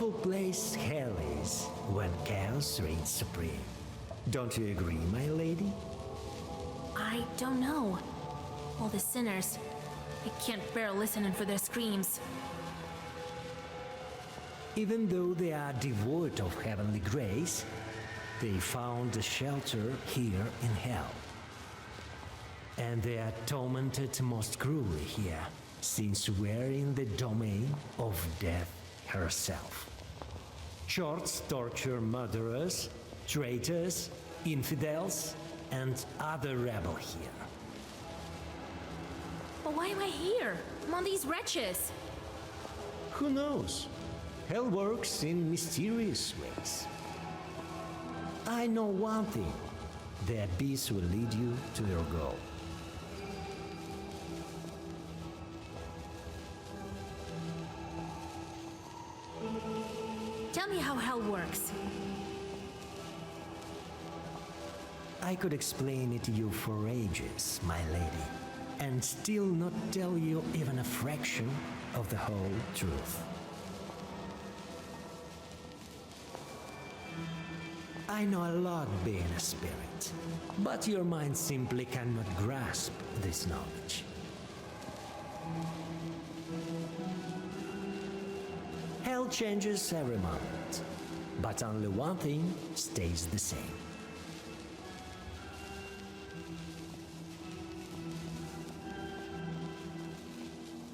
awful place hell is when chaos reigns supreme. Don't you agree, my lady? I don't know. All the sinners. I can't bear listening for their screams. Even though they are devoid of heavenly grace, they found a shelter here in hell. And they are tormented most cruelly here, since we're in the domain of death herself. Shorts torture murderers, traitors, infidels, and other rebel here. But why am I here? Among these wretches? Who knows? Hell works in mysterious ways. I know one thing. The abyss will lead you to your goal. Tell me how hell works. I could explain it to you for ages, my lady, and still not tell you even a fraction of the whole truth. I know a lot being a spirit, but your mind simply cannot grasp this knowledge. Hell changes every moment, but only one thing stays the same.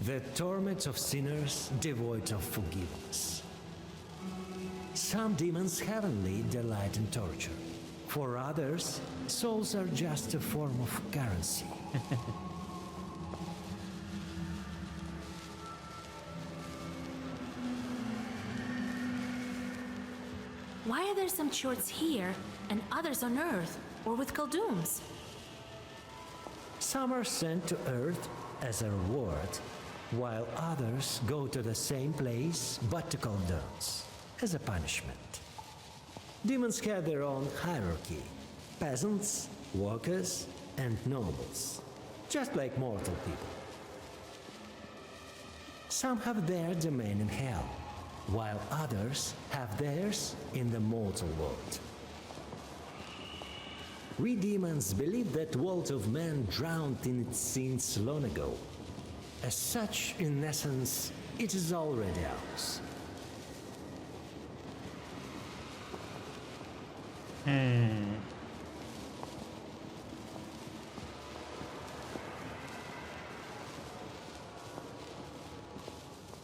The torment of sinners devoid of forgiveness. Some demons heavenly delight in torture. For others, souls are just a form of currency. Why are there some shorts here and others on Earth or with Khaldun's? Some are sent to Earth as a reward, while others go to the same place but to Khaldun's as a punishment. Demons have their own hierarchy: peasants, workers, and nobles, just like mortal people. Some have their domain in hell, while others have theirs in the mortal world. We demons believe that world of man drowned in its sins long ago. As such, in essence, it is already ours.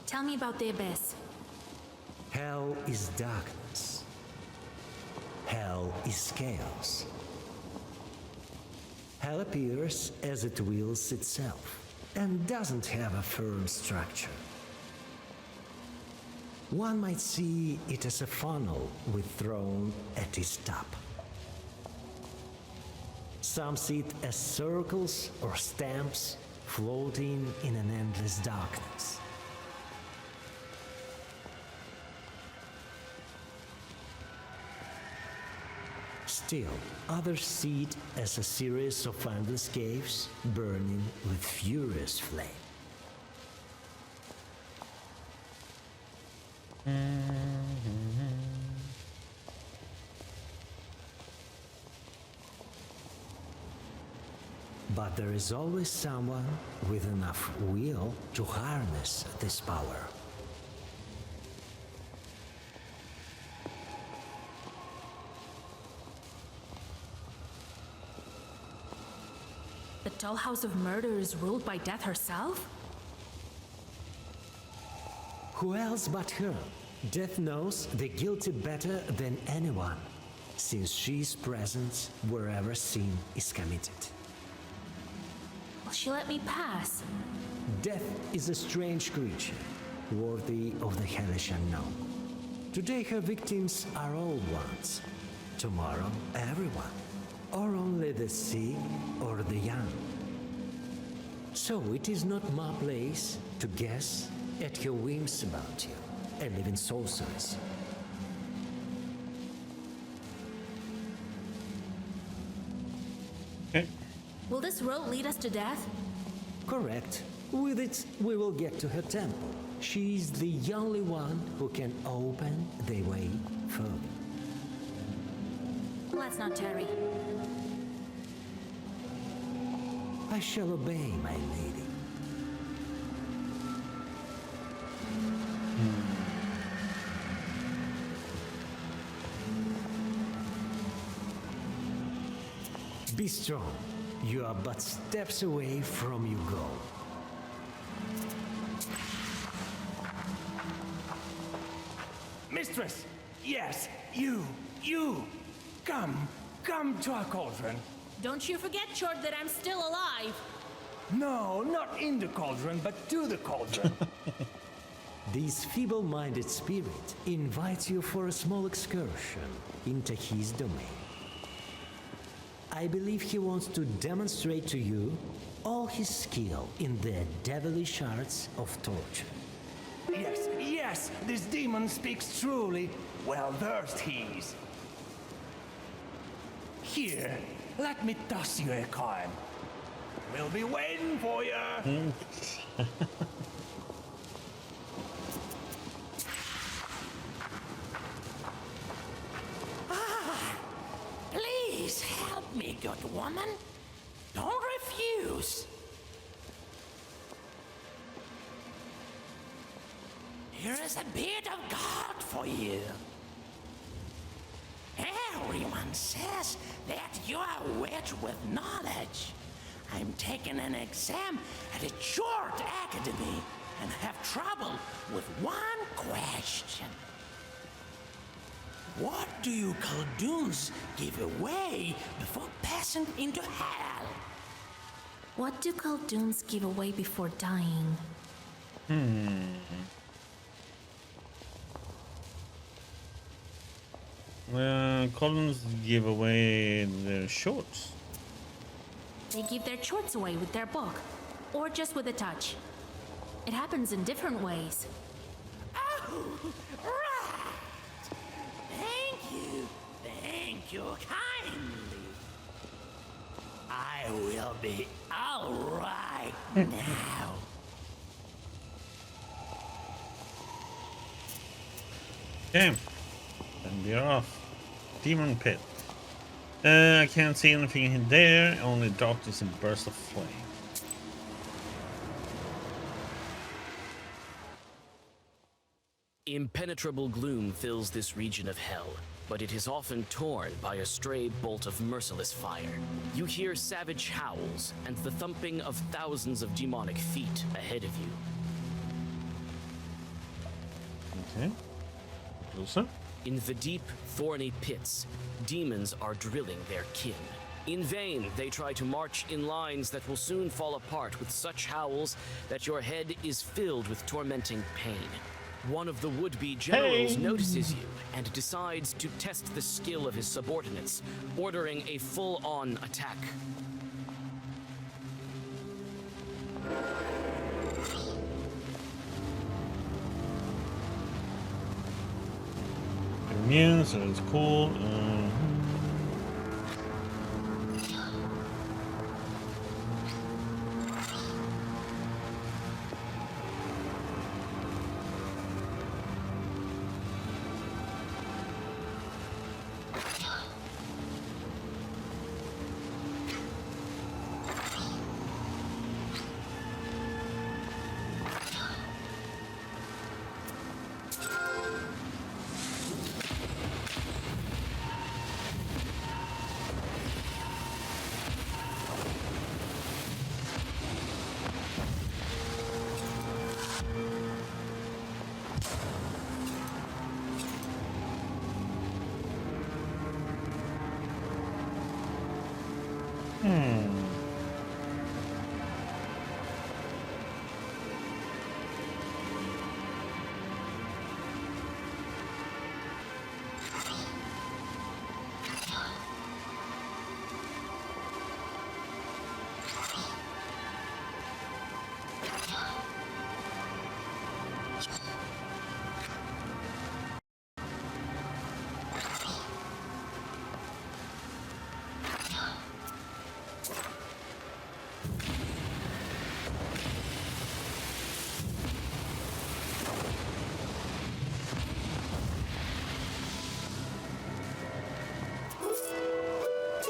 Tell me about the Abyss. Hell is darkness. Hell is chaos. Hell appears as it wills itself and doesn't have a firm structure. One might see it as a funnel with throne at its top. Some see it as circles or stamps floating in an endless darkness. Still, others see it as a series of endless caves burning with furious flame. But there is always someone with enough will to harness this power. The Tall House of Murder is ruled by Death herself? Who else but her? Death knows the guilty better than anyone, since she is present wherever sin is committed. Will she let me pass? Death is a strange creature, worthy of the hellish unknown. Today her victims are old ones, tomorrow everyone, or only the sick or the young. So it is not my place to guess at her whims about you and live in sorceries. Will this road lead us to death? Correct. With it, we will get to her temple. She's the only one who can open the way further. Let's not tarry. I shall obey, my lady. Be strong. You are but steps away from your goal. Mistress! Yes, you! Come to our cauldron. Don't you forget, Chord, that I'm still alive. No, not in the cauldron, but to the cauldron. This feeble-minded spirit invites you for a small excursion into his domain. I believe he wants to demonstrate to you all his skill in the devilish arts of torture. Yes, this demon speaks truly. Well versed he is. Here, let me toss you a coin. We'll be waiting for you. Please help me, good woman. Don't refuse. Here is a bit of God for you. Everyone says that you are a witch with knowledge. I'm taking an exam at a short academy and have trouble with one question. What do you Khaldun's give away before passing into hell? What do Khaldoons give away before dying? Columns give away their shorts. They give their chorts away with their book, or just with a touch. It happens in different ways. Oh, right. Thank you kindly. I will be all right now. Okay, then we are off. Demon pit. I can't see anything in there, only darkness and bursts of flame. Impenetrable gloom fills this region of hell, but it is often torn by a stray bolt of merciless fire. You hear savage howls and the thumping of thousands of demonic feet ahead of you. Okay. Closer. In the deep, thorny pits, demons are drilling their kin. In vain, they try to march in lines that will soon fall apart with such howls that your head is filled with tormenting pain. One of the would-be generals notices you and decides to test the skill of his subordinates, ordering a full-on attack. Immune, so it's cool.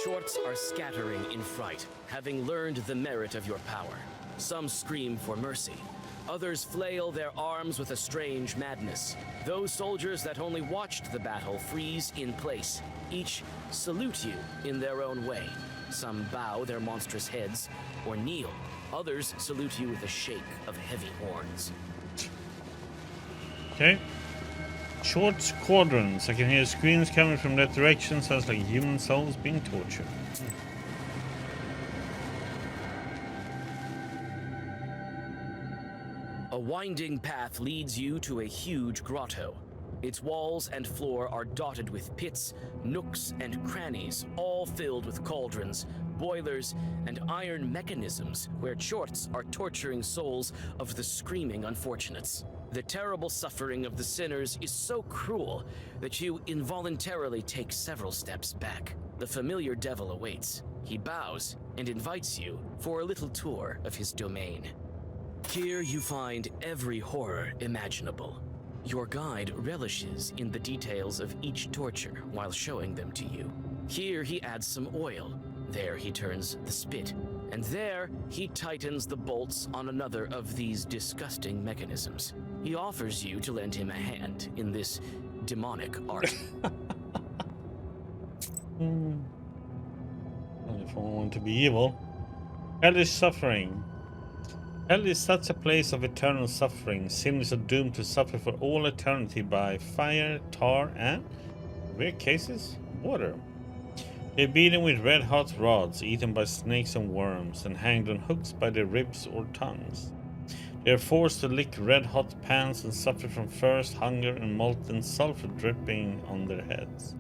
Shorts are scattering in fright, having learned the merit of your power. Some scream for mercy. Others flail their arms with a strange madness. Those soldiers that only watched the battle freeze in place. Each salute you in their own way. Some bow their monstrous heads or kneel. Others salute you with a shake of heavy horns. Okay. Short squadrons. I can hear screams coming from that direction. Sounds like human souls being tortured. A winding path leads you to a huge grotto. Its walls and floor are dotted with pits, nooks, and crannies, all filled with cauldrons, boilers, and iron mechanisms where Chorts are torturing souls of the screaming unfortunates. The terrible suffering of the sinners is so cruel that you involuntarily take several steps back. The familiar devil awaits. He bows and invites you for a little tour of his domain. Here you find every horror imaginable. Your guide relishes in the details of each torture while showing them to you. Here he adds some oil. There he turns the spit. And there he tightens the bolts on another of these disgusting mechanisms. He offers you to lend him a hand in this demonic art. Only if I want to be evil. Hellish suffering. Hell is such a place of eternal suffering. Sinners are doomed to suffer for all eternity by fire, tar, and, in rare cases, water. They're beaten with red-hot rods, eaten by snakes and worms, and hanged on hooks by their ribs or tongues. They are forced to lick red-hot pans and suffer from thirst, hunger, and molten sulfur dripping on their heads.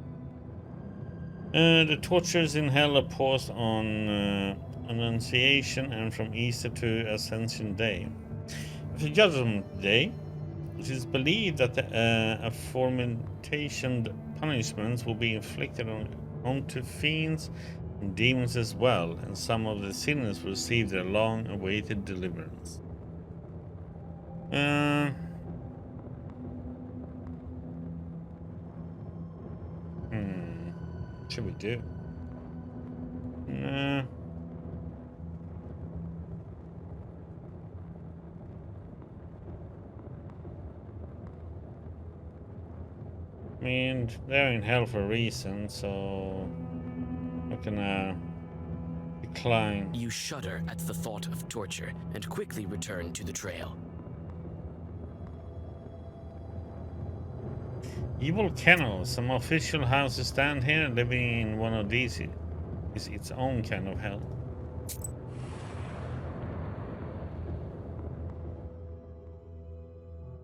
The tortures in hell are paused on Annunciation and from Easter to Ascension Day. After Judgment Day, it is believed that the aforementioned punishments will be inflicted onto fiends and demons as well, and some of the sinners will receive their long-awaited deliverance. What should we do? I mean, they're in hell for a reason, so I'm gonna decline. You shudder at the thought of torture and quickly return to the trail. Evil kennels. Some official houses stand here. Living in one of these is its own kind of hell.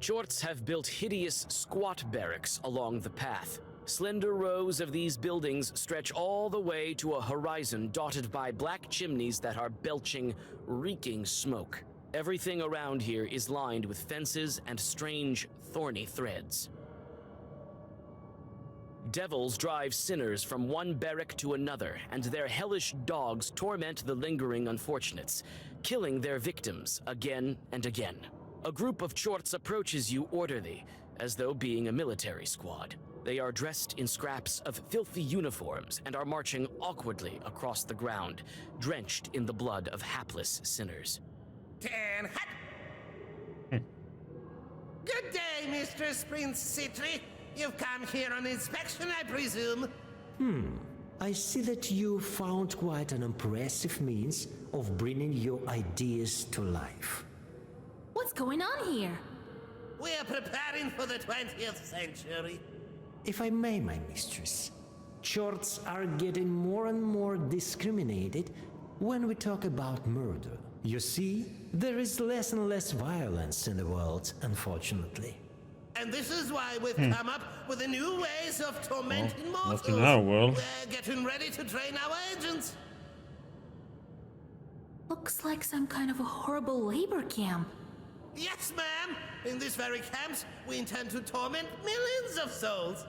Chorts have built hideous squat barracks along the path. Slender rows of these buildings stretch all the way to a horizon dotted by black chimneys that are belching, reeking smoke. Everything around here is lined with fences and strange, thorny threads. Devils drive sinners from one barrack to another, and their hellish dogs torment the lingering unfortunates, killing their victims again and again. A group of Chorts approaches you orderly, as though being a military squad. They are dressed in scraps of filthy uniforms and are marching awkwardly across the ground, drenched in the blood of hapless sinners. Ten hut! Good day, Mistress Prince Citri. You've come here on inspection, I presume? I see that you found quite an impressive means of bringing your ideas to life. What's going on here? We are preparing for the 20th century. If I may, my mistress, Chorts are getting more and more discriminated when we talk about murder. You see, there is less and less violence in the world, unfortunately. And this is why we've come up with the new ways of tormenting mortals. Not in our world. We're getting ready to train our agents. Looks like some kind of a horrible labor camp. Yes, ma'am. In these very camps, we intend to torment millions of souls.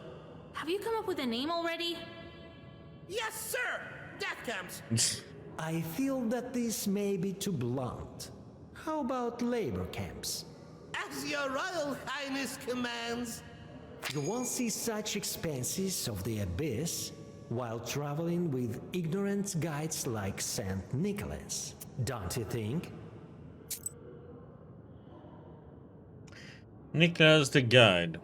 Have you come up with a name already? Yes, sir. Death camps. I feel that this may be too blunt. How about labor camps? As your royal highness commands. You won't see such expanses of the abyss while traveling with ignorant guides like Saint Nicholas. Don't you think? Nicholas the Guide.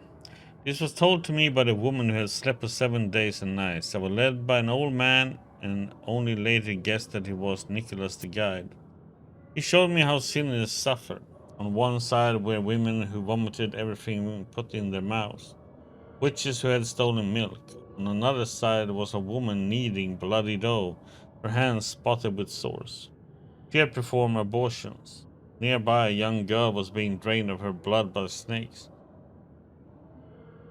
This was told to me by the woman who had slept for 7 days and nights. I was led by an old man and only later guessed that he was Nicholas the Guide. He showed me how sinners suffer. On one side were women who vomited everything put in their mouths, witches who had stolen milk. On another side was a woman kneading bloody dough, her hands spotted with sores. She had performed abortions. Nearby, a young girl was being drained of her blood by snakes.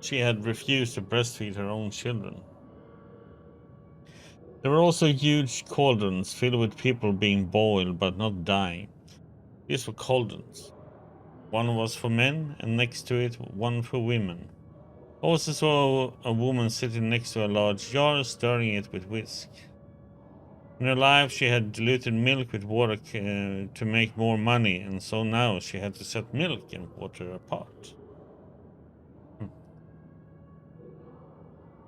She had refused to breastfeed her own children. There were also huge cauldrons filled with people being boiled but not dying. These were cauldrons. One was for men, and next to it one for women. I also saw a woman sitting next to a large jar, stirring it with whisk. In her life she had diluted milk with water to make more money, and so now she had to set milk and water apart.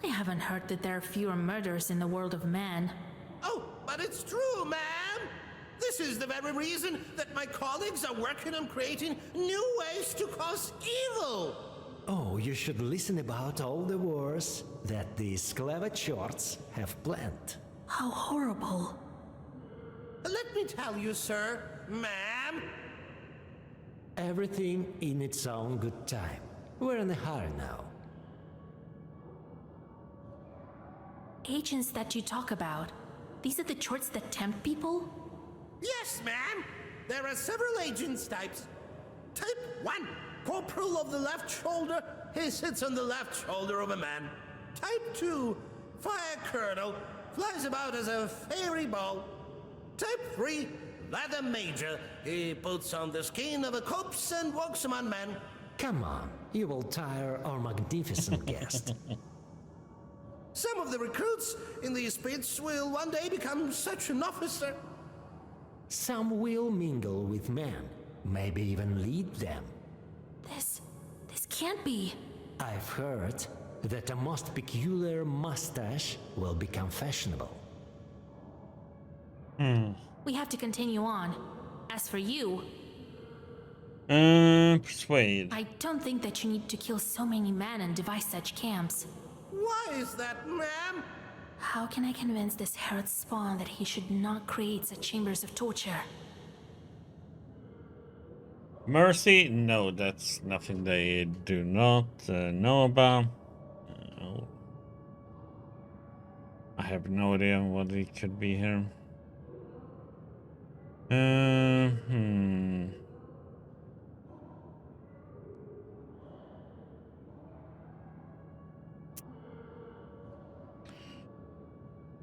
I haven't heard that there are fewer murders in the world of man. Oh, but it's true, ma'am. This is the very reason that my colleagues are working on creating new ways to cause evil. Oh, you should listen about all the wars that these clever shorts have planned. How horrible. Let me tell you, sir, ma'am. Everything in its own good time. We're in a hurry now. Agents that you talk about, these are the chorts that tempt people? Yes, ma'am. There are several agents types. Type 1, corporal of the left shoulder. He sits on the left shoulder of a man. Type 2, fire colonel. Flies about as a fairy ball. Type 3, leather major. He puts on the skin of a corpse and walks among men. Come on, you will tire our magnificent guest. Some of the recruits in these pits will one day become such an officer. Some will mingle with men, maybe even lead them. This can't be. I've heard that a most peculiar mustache will become fashionable. We have to continue on. As for you, Persuade. I don't think that you need to kill so many men and devise such camps. Why is that, ma'am? How can I convince this Herod spawn that he should not create such chambers of torture? Mercy? No, that's nothing they do not know about. I have no idea what it could be here.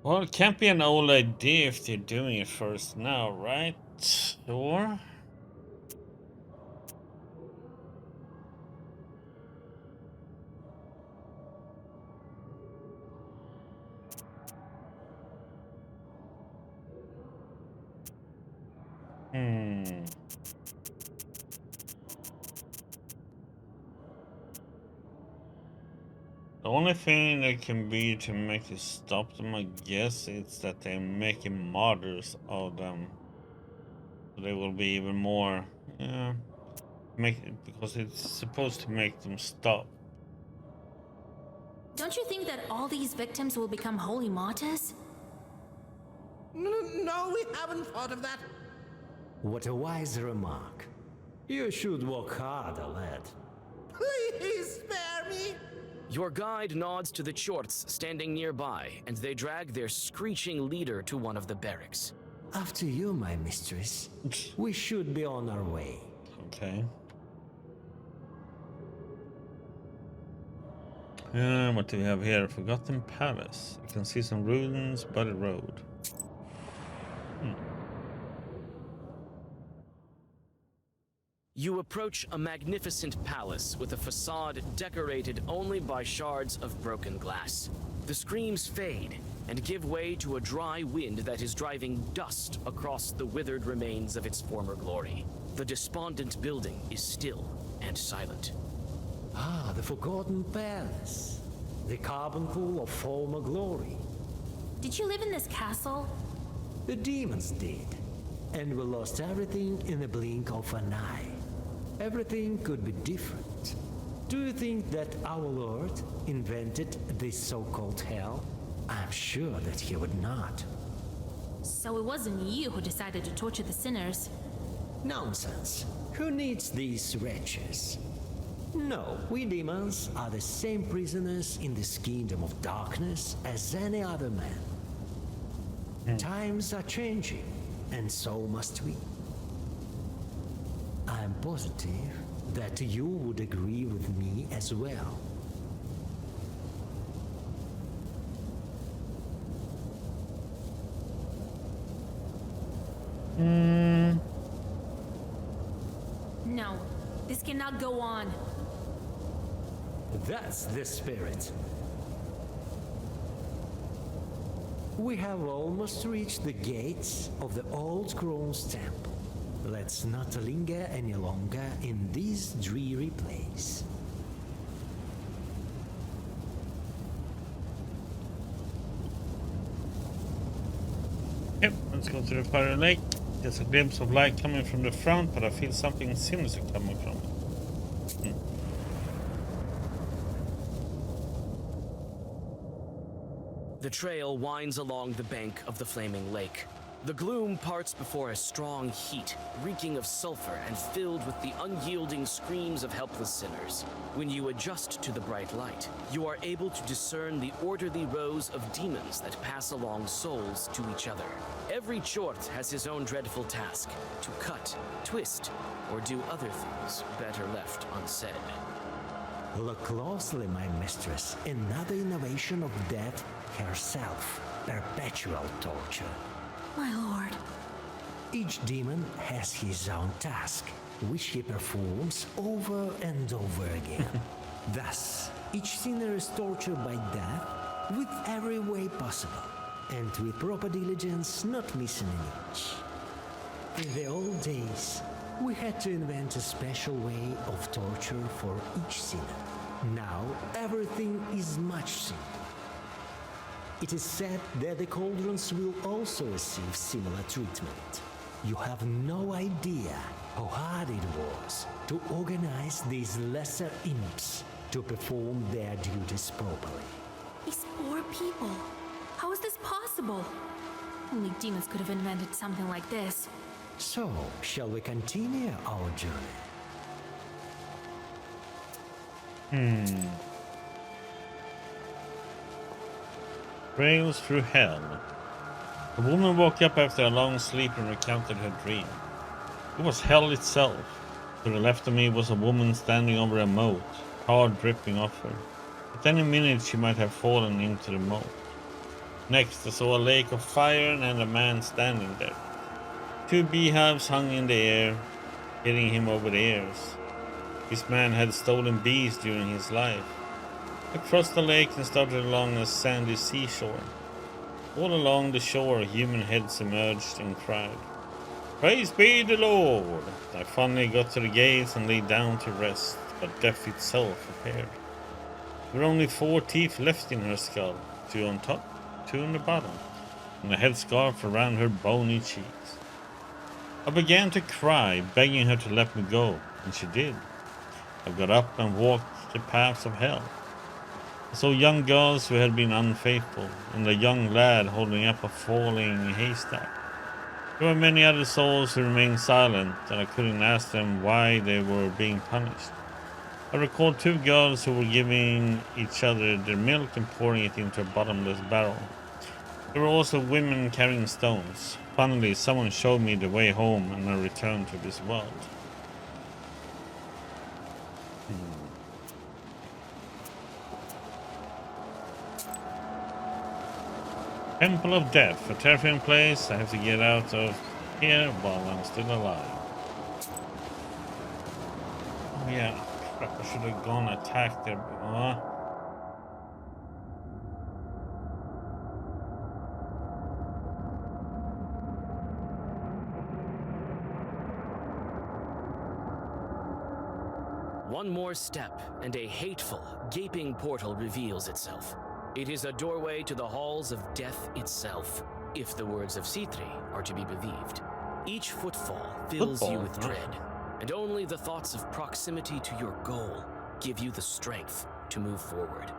Well, it can't be an old idea if they're doing it first now, right? Or? The only thing that can be to make it stop them, I guess, it's that they're making martyrs of them. So they will be even more, because it's supposed to make them stop. Don't you think that all these victims will become holy martyrs? No, we haven't thought of that. What a wise remark. You should work harder, lad. Please spare me. Your guide nods to the Chorts standing nearby, and they drag their screeching leader to one of the barracks. After you, my mistress. We should be on our way. Okay. What do we have here? Forgotten Palace. You can see some ruins by the road. You approach a magnificent palace with a facade decorated only by shards of broken glass. The screams fade and give way to a dry wind that is driving dust across the withered remains of its former glory. The despondent building is still and silent. Ah, the Forgotten Palace. The carbuncle of former glory. Did you live in this castle? The demons did, and we lost everything in the blink of an eye. Everything could be different. Do you think that our Lord invented this so-called hell? I'm sure that he would not. So it wasn't you who decided to torture the sinners. Nonsense. Who needs these wretches? No, we demons are the same prisoners in this kingdom of darkness as any other man. Times are changing, and so must we. I'm positive that you would agree with me as well. No, this cannot go on. That's the spirit. We have almost reached the gates of the Old Crones Temple. Let's not linger any longer in this dreary place. Yep, let's go to the Fire Lake. There's a glimpse of light coming from the front, but I feel something sinister coming from it. The trail winds along the bank of the flaming lake. The gloom parts before a strong heat, reeking of sulfur and filled with the unyielding screams of helpless sinners. When you adjust to the bright light, you are able to discern the orderly rows of demons that pass along souls to each other. Every Chort has his own dreadful task, to cut, twist, or do other things better left unsaid. Look closely, my mistress. Another innovation of death herself. Perpetual torture. My lord. Each demon has his own task, which he performs over and over again. Thus, each sinner is tortured by death with every way possible, and with proper diligence, not missing an inch. In the old days, we had to invent a special way of torture for each sinner. Now, everything is much simpler. It is said that the cauldrons will also receive similar treatment. You have no idea how hard it was to organize these lesser imps to perform their duties properly. These poor people. How is this possible? Only demons could have invented something like this. So, shall we continue our journey? Trails through hell. A woman woke up after a long sleep and recounted her dream. It was hell itself. To the left of me was a woman standing over a moat, hard dripping off her. At any minute she might have fallen into the moat. Next I saw a lake of fire and a man standing there. 2 beehives hung in the air, hitting him over the ears. This man had stolen bees during his life. I crossed the lake and started along a sandy seashore. All along the shore, human heads emerged and cried, "Praise be the Lord!" I finally got to the gates and lay down to rest, but death itself appeared. There were only 4 teeth left in her skull, 2 on top, 2 on the bottom, and a headscarf around her bony cheeks. I began to cry, begging her to let me go, and she did. I got up and walked the paths of hell. I saw young girls who had been unfaithful, and a young lad holding up a falling haystack. There were many other souls who remained silent, and I couldn't ask them why they were being punished. I recalled 2 girls who were giving each other their milk and pouring it into a bottomless barrel. There were also women carrying stones. Finally, someone showed me the way home, and I returned to this world. Temple of Death, a terrifying place. I have to get out of here while I'm still alive. Oh yeah, crap, I should have gone attack there. One more step, and a hateful, gaping portal reveals itself. It is a doorway to the halls of death itself, if the words of Citri are to be believed. Each footfall fills you with dread, and only the thoughts of proximity to your goal give you the strength to move forward.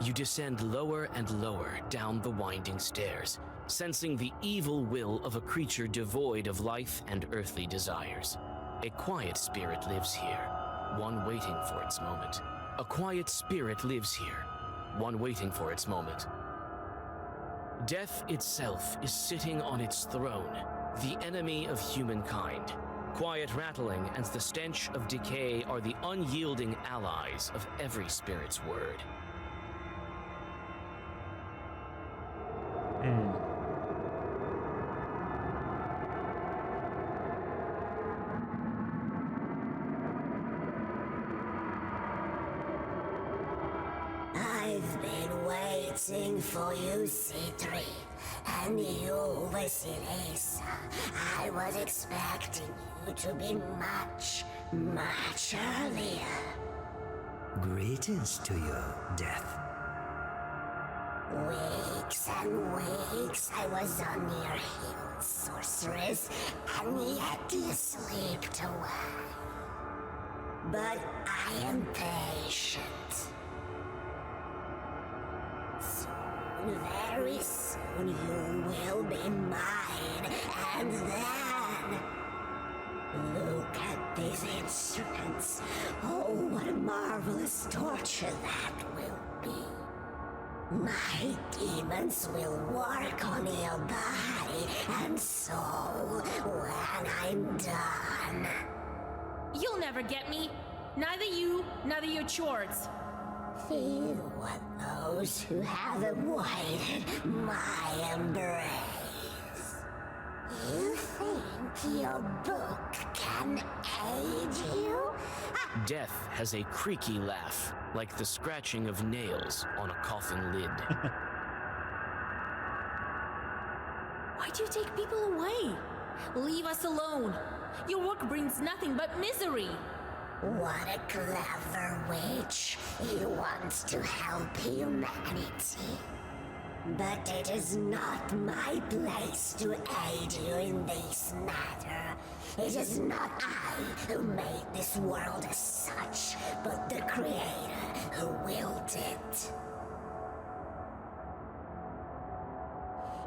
You descend lower and lower down the winding stairs, sensing the evil will of a creature devoid of life and earthly desires. A quiet spirit lives here, one waiting for its moment. A quiet spirit lives here, one waiting for its moment. Death itself is sitting on its throne, the enemy of humankind. Quiet rattling and the stench of decay are the unyielding allies of every spirit's word. I've been waiting for you, Citri, and you, Vasilisa. I was expecting you to be much, much earlier. Greetings to you, Death. Weeks and weeks I was on your heels, sorceress, and yet you slipped away. But I am patient. Soon, very soon, you will be mine, and then... Look at these instruments. Oh, what a marvelous torture that will be. My demons will work on your body and soul when I'm done. You'll never get me. Neither you, neither your chores. Few are those who have avoided my embrace. You think your book can aid you? Death has a creaky laugh, like the scratching of nails on a coffin lid. Why do you take people away? Leave us alone. Your work brings nothing but misery. What a clever witch. He wants to help humanity. But it is not my place to aid you in this matter. It is not I who made this world as such, but the Creator who willed it.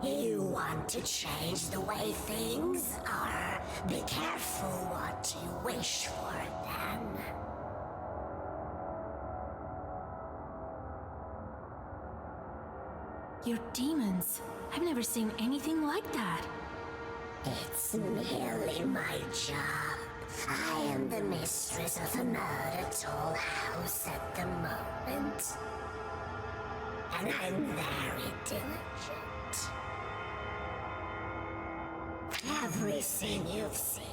You want to change the way things are? Be careful what you wish for, then. Your demons. I've never seen anything like that. It's merely my job. I am the mistress of another tall house at the moment. And I'm very diligent. Everything you've seen,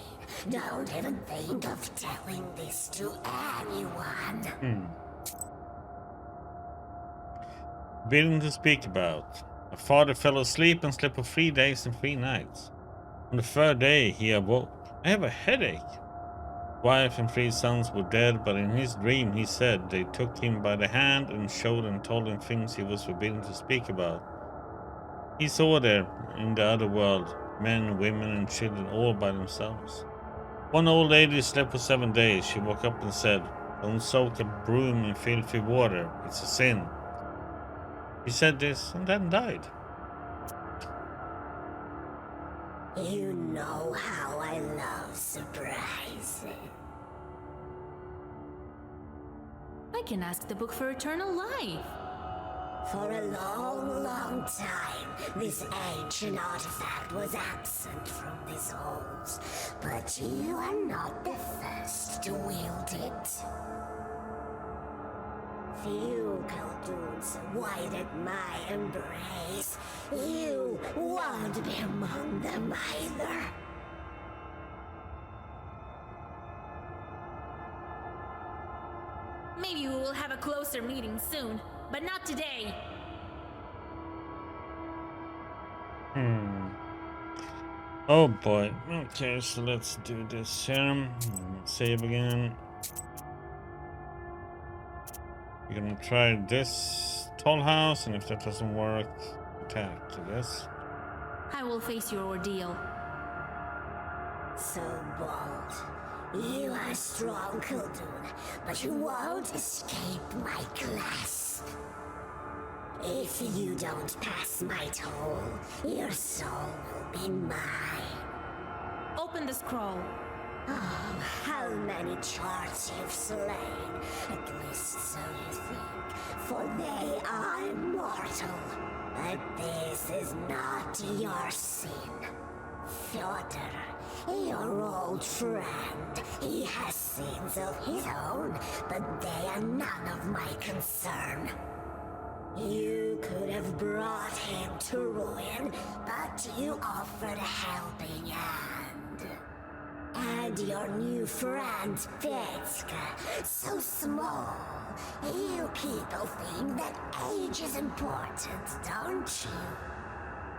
don't even think of telling this to anyone. Forbidden to speak about. My father fell asleep and slept for 3 days and 3 nights. On the 3rd day he awoke. I have a headache. Wife and 3 sons were dead, but in his dream he said they took him by the hand and showed and told him things he was forbidden to speak about. He saw there, in the other world, men, women and children all by themselves. One old lady slept for 7 days. She woke up and said, "Don't soak a broom in filthy water. It's a sin." He said this and then died. You know how I love surprising. I can ask the book for eternal life. For a long, long time, this ancient artifact was absent from these halls, but you are not the first to wield it. Few Khaldun's avoided my embrace. You won't be among them either. Maybe we will have a closer meeting soon, but not today. Oh boy. Okay, so let's do this here. Save again. We gonna try this tall house, and if that doesn't work, attack, I guess. I will face your ordeal. So bold. You are strong, Khaldun, but you won't escape my grasp. If you don't pass my toll, your soul will be mine. Open the scroll. Oh, how many charts you've slain, at least so you think, for they are immortal. But this is not your sin. Fyodor, your old friend, he has sins of his own, but they are none of my concern. You could have brought him to ruin, but you offered a helping hand. And your new friend, Petska, so small. You people think that age is important, don't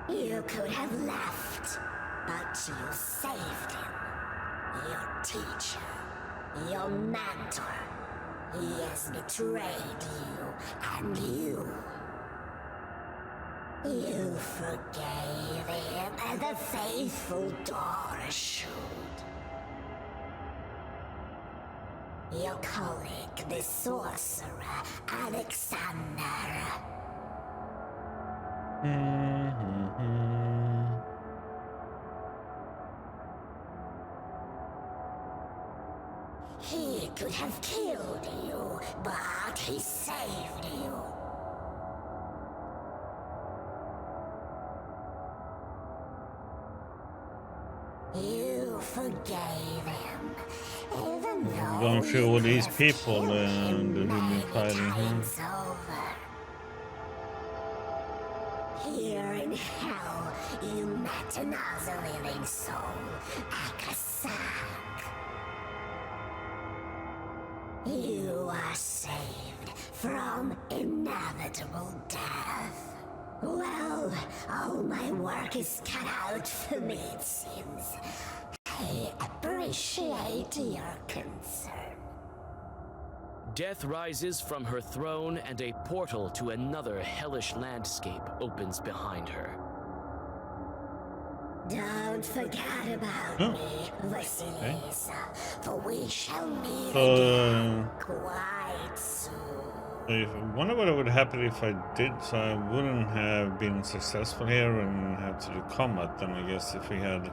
you? You could have left, but you saved him. Your teacher, your mentor. He has betrayed you, and you forgave him as a faithful daughter should. Your colleague, the sorcerer, Alexander. He could have killed you, but he saved you. You forgave him, even though Going through all these you people killed and him they've been many fighting him. times over. Here in hell, you met another living soul, Akasak. You are saved from inevitable death. Well, all my work is cut out for me, it seems. I appreciate your concern. Death rises from her throne, and a portal to another hellish landscape opens behind her. Don't forget about me, Vasilisa, for we shall meet So, again quite soon. I wonder what would happen if I did, so I wouldn't have been successful here and have to do combat then, I guess, if we had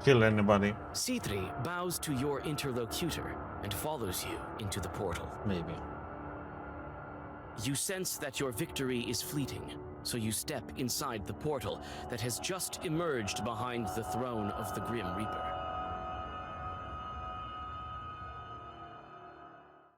killed anybody. Sitri bows to your interlocutor and follows you into the portal. Maybe. You sense that your victory is fleeting, so you step inside the portal that has just emerged behind the throne of the Grim Reaper.